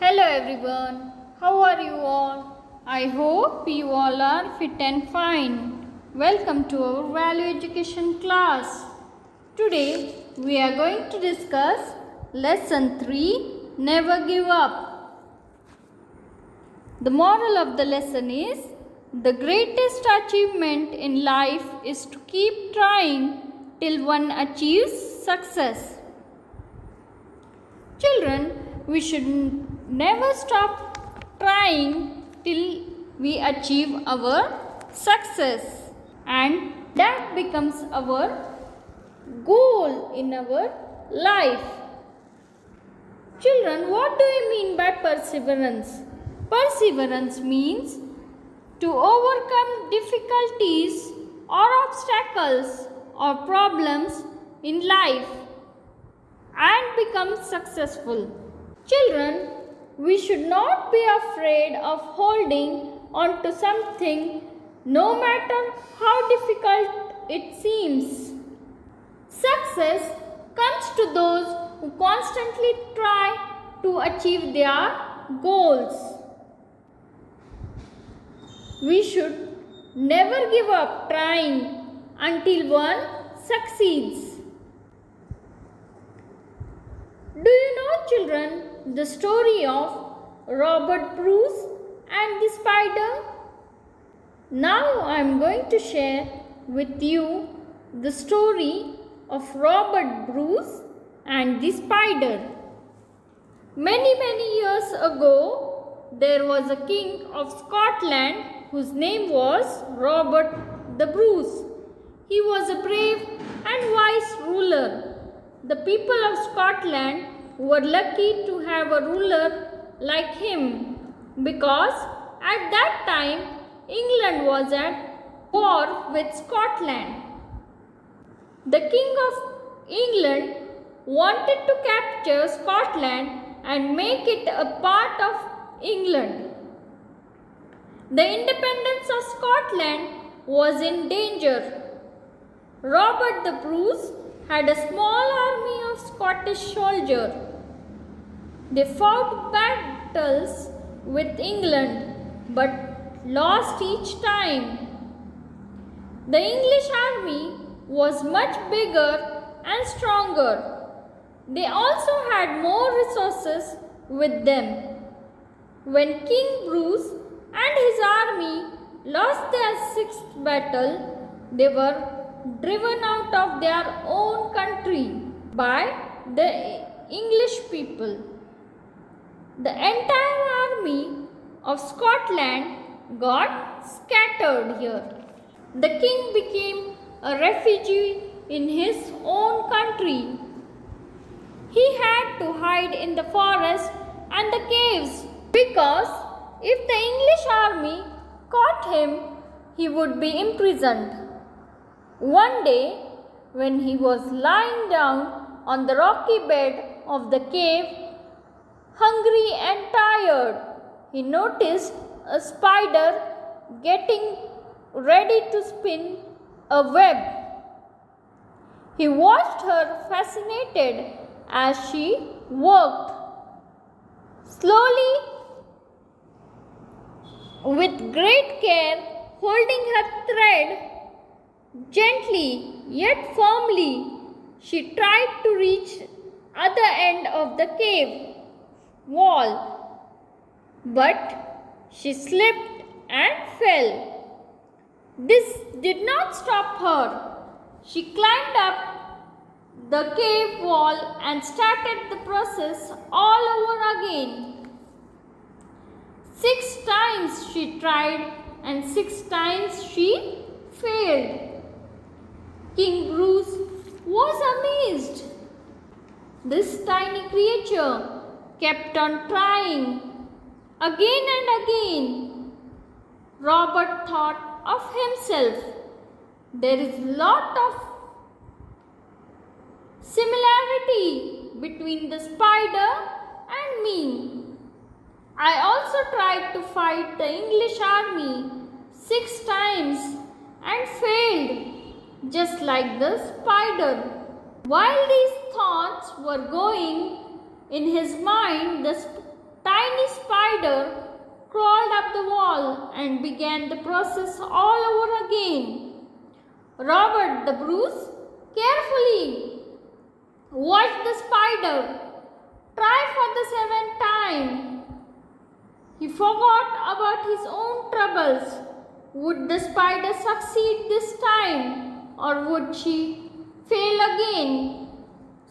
Hello everyone, how are you all? I hope you all are fit and fine. Welcome to our value education class. Today we are going to discuss lesson 3, Never Give Up. The moral of the lesson is the greatest achievement in life is to keep trying till one achieves success. Children, we should never stop trying till we achieve our success, and that becomes our goal in our life. Children, what do you mean by perseverance? Perseverance means to overcome difficulties or obstacles or problems in life and become successful. Children, we should not be afraid of holding on to something no matter how difficult it seems. Success comes to those who constantly try to achieve their goals. We should never give up trying until one succeeds. Do you know, children, the story of Robert Bruce and the spider? Now I am going to share with you the story of Robert Bruce and the spider. Many years ago, there was a king of Scotland whose name was Robert the Bruce. He was a brave and wise ruler. The people of Scotland were lucky to have a ruler like him because at that time England was at war with Scotland. The King of England wanted to capture Scotland and make it a part of England. The independence of Scotland was in danger. Robert the Bruce had a small army of Scottish soldiers. They fought battles with England but lost each time. The English army was much bigger and stronger. They also had more resources with them. When King Bruce and his army lost their sixth battle, they were driven out of their own country by the English people. The entire army of Scotland got scattered here. The king became a refugee in his own country. He had to hide in the forest and the caves because if the English army caught him, he would be imprisoned. One day, when he was lying down on the rocky bed of the cave, hungry and tired, he noticed a spider getting ready to spin a web. He watched her fascinated as she worked. Slowly, with great care, holding her thread, gently yet firmly, she tried to reach other end of the cave wall, but she slipped and fell. This did not stop her. She climbed up the cave wall and started the process all over again. 6 times she tried and 6 times she failed. King Bruce was amazed. This tiny creature kept on trying again and again. Robert thought of himself, there is lot of similarity between the spider and me. I also tried to fight the English army 6 times and failed, just like the spider. While these thoughts were going in his mind, the tiny tiny spider crawled up the wall and began the process all over again. Robert the Bruce carefully watched the spider try for the seventh time. He forgot about his own troubles. Would the spider succeed this time, or would she fail again?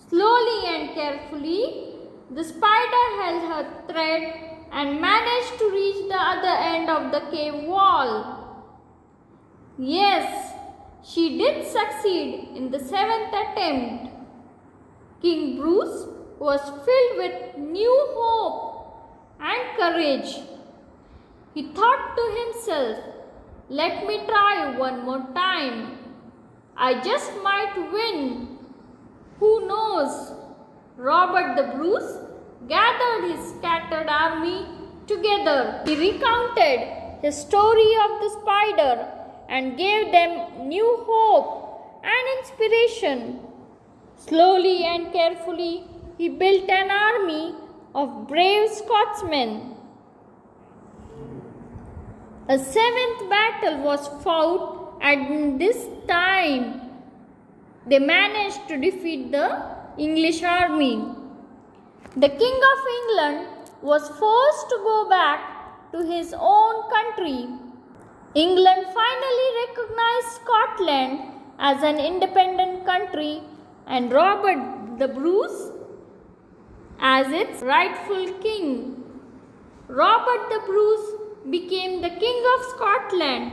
Slowly and carefully, the spider held her thread and managed to reach the other end of the cave wall. Yes, she did succeed in the seventh attempt. King Bruce was filled with new hope and courage. He thought to himself, "Let me try one more time. I just might win. Who knows?" Robert the Bruce gathered his scattered army together. He recounted his story of the spider and gave them new hope and inspiration. Slowly and carefully, he built an army of brave Scotsmen. A seventh battle was fought, and this time they managed to defeat the English army. The King of England was forced to go back to his own country. England finally recognized Scotland as an independent country and Robert the Bruce as its rightful king. Robert the Bruce became the King of Scotland,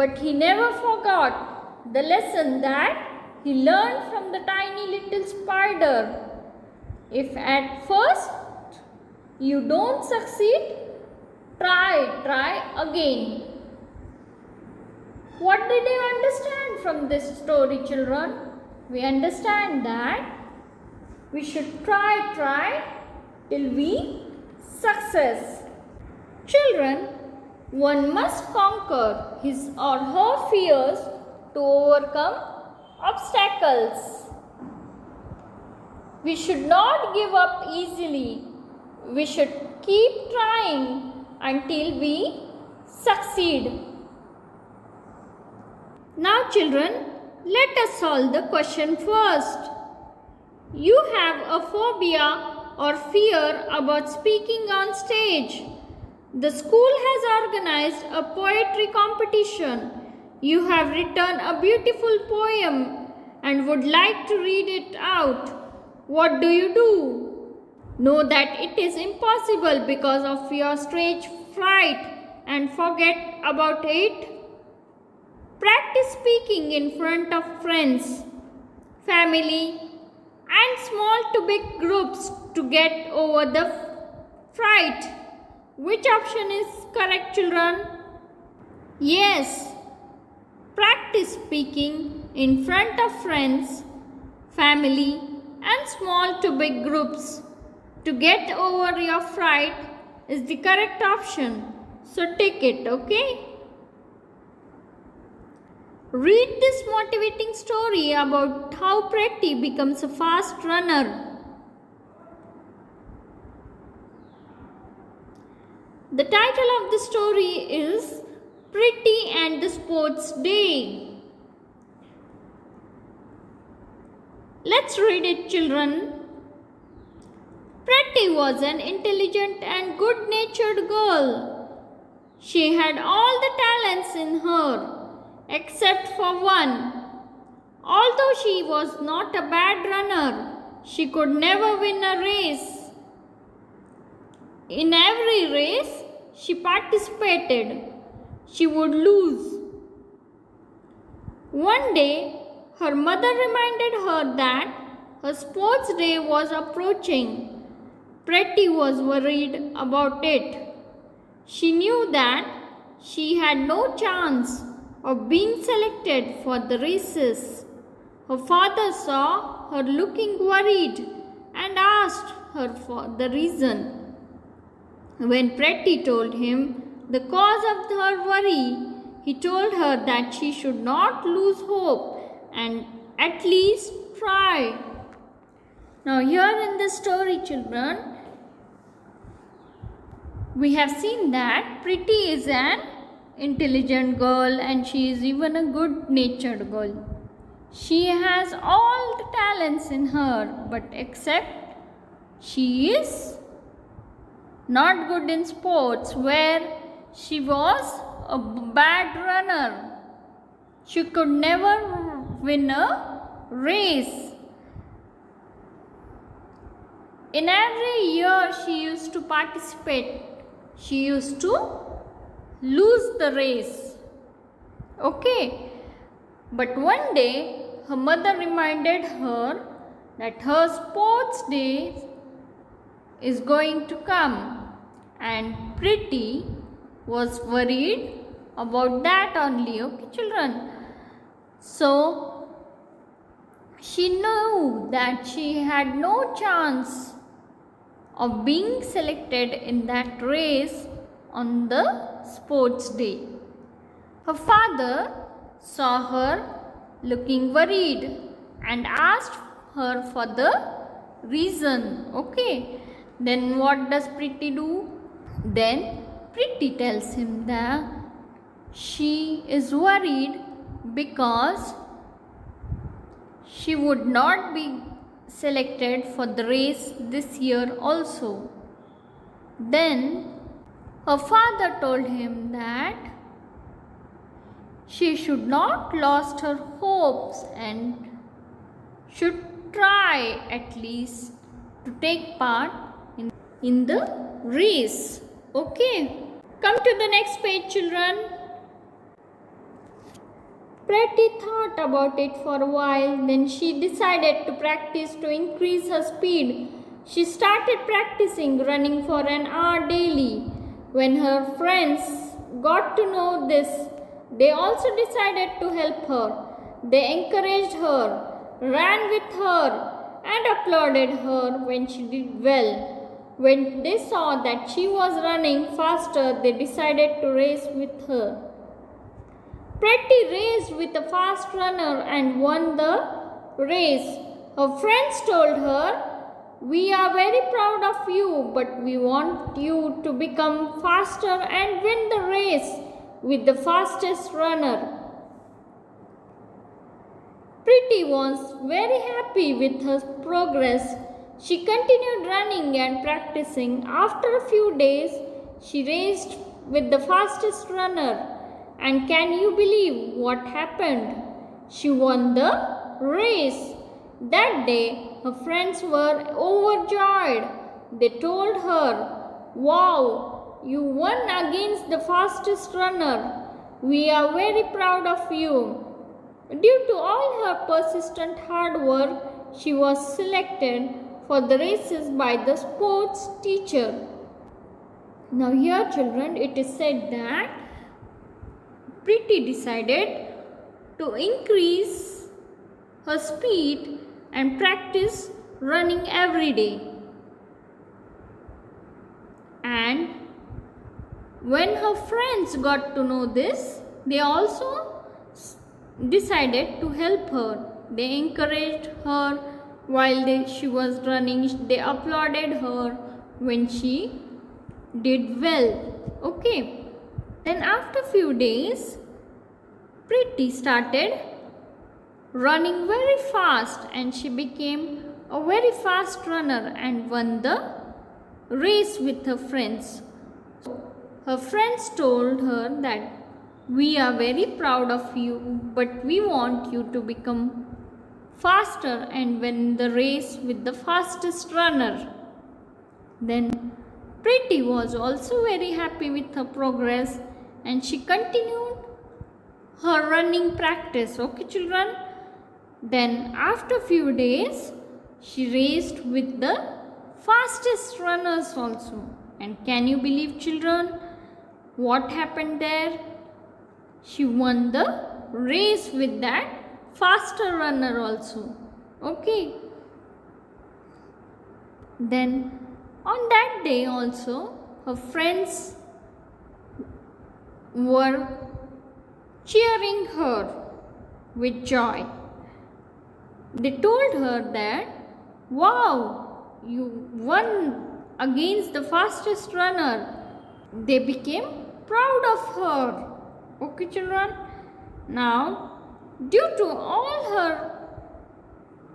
but he never forgot the lesson that he learned from the tiny little spider. If at first you don't succeed, try again. What did you understand from this story, children? We understand that we should try till we success. Children, one must conquer his or her fears to overcome obstacles. We should not give up easily. We should keep trying until we succeed. Now children, let us solve the question first. You have a phobia or fear about speaking on stage. The school has organized a poetry competition. You have written a beautiful poem and would like to read it out. What do you do? Know that it is impossible because of your stage fright and forget about it. Practice speaking in front of friends, family, and small to big groups to get over the fright. Which option is correct, children? Yes. Practice speaking in front of friends, family, and small to big groups to get over your fright is the correct option. So take it, okay? Read this motivating story about how Pretty becomes a fast runner. The title of the story is Pretty and the Sports Day. Let's read it, children. Pretty was an intelligent and good-natured girl. She had all the talents in her, except for one. Although she was not a bad runner, she could never win a race. In every race she participated, she would lose. One day, her mother reminded her that her sports day was approaching. Pretty was worried about it. She knew that she had no chance of being selected for the races. Her father saw her looking worried and asked her for the reason. When Pretty told him the cause of her worry, he told her that she should not lose hope and at least try. Now here in the story, children, We have seen that Pretty is an intelligent girl and she is even a good natured girl. She has all the talents in her, but except she is not good in sports, where she was a bad runner. She could never win a race. In every year she used to participate, she used to lose the race. Okay. But one day her mother reminded her that her sports day is going to come, and Pretty was worried about that only. Okay, children. So she knew that she had no chance of being selected in that race on the sports day. Her father saw her looking worried and asked her for the reason. Okay, then what does Pretty do? Then Pretty tells him that she is worried because she would not be selected for the race this year also. Then her father told him that she should not lose her hopes and should try at least to take part in the race. Okay. Come to the next page, children. Pretty thought about it for a while, then she decided to practice to increase her speed. She started practicing running for an hour daily. When her friends got to know this, they also decided to help her. They encouraged her, ran with her, and applauded her when she did well. When they saw that she was running faster, they decided to race with her. Pretty raced with a fast runner and won the race. Her friends told her, "We are very proud of you, but we want you to become faster and win the race with the fastest runner." Pretty was very happy with her progress. She continued running and practicing. After a few days, she raced with the fastest runner. And can you believe what happened? She won the race. That day, her friends were overjoyed. They told her, "Wow, you won against the fastest runner. We are very proud of you." Due to all her persistent hard work, she was selected for the races by the sports teacher. Now here, children, it is said that Pretty decided to increase her speed and practice running every day. And when her friends got to know this, they also decided to help her. They encouraged her while she was running. They applauded her when she did well. Okay. Then after few days, Pretty started running very fast and she became a very fast runner and won the race with her friends. Her friends told her that we are very proud of you, but we want you to become faster and win the race with the fastest runner. Then Pretty was also very happy with her progress and she continued her running practice. Okay, children. Then after few days, she raced with the fastest runners also. And can you believe, children, what happened there? She won the race with that faster runner also. Okay. Then on that day also, her friends were cheering her with joy. They told her that, "Wow, you won against the fastest runner. they became proud of her. Okay, children. Now, due to all her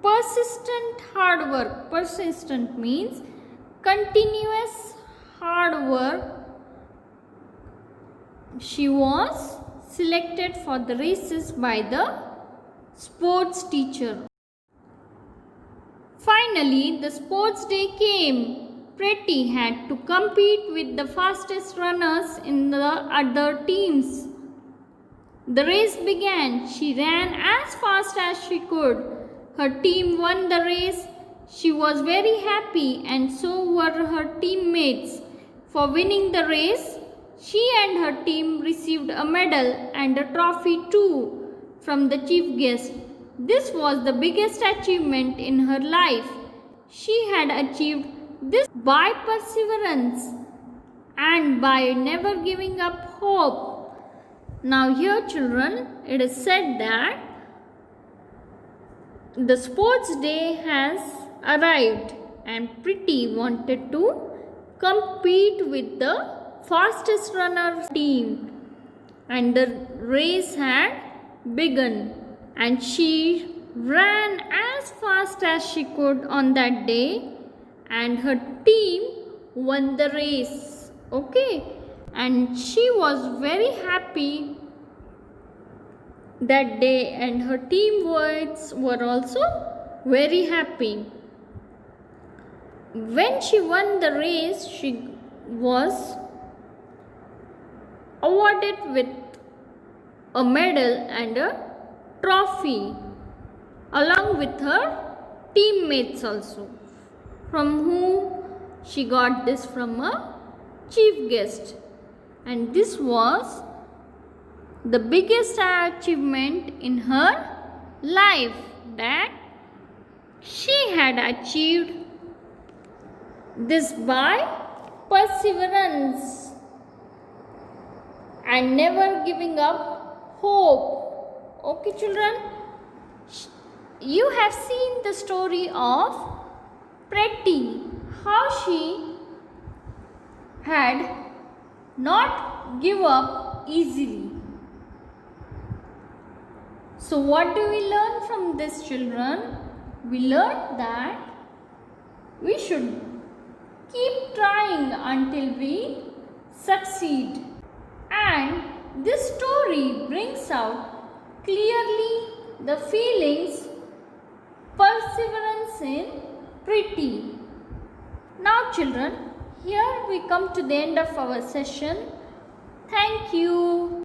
persistent hard work, persistent means continuous hard work, she was selected for the races by the sports teacher. Finally, the sports day came. Pretty had to compete with the fastest runners in the other teams. The race began. She ran as fast as she could. Her team won the race. She was very happy, and so were her teammates. For winning the race, she and her team received a medal and a trophy too from the chief guest. This was the biggest achievement in her life. She had achieved this by perseverance and by never giving up hope. Now here, children, it is said that the sports day has arrived and Pretty wanted to compete with the fastest runner team, and the race had begun, and she ran as fast as she could on that day, and her team won the race. Okay, and she was very happy that day, and her teammates were also very happy. When she won the race, she was awarded with a medal and a trophy along with her teammates also, from whom she got this from a chief guest. And this was the biggest achievement in her life, that she had achieved this by perseverance and never giving up hope. Okay, children, you have seen the story of Pretty, how she had not give up easily. So what do we learn from this, children? We learn that we should keep trying until we succeed. And this story brings out clearly the feelings perseverance in Pretty. Now, children, here we come to the end of our session. Thank you.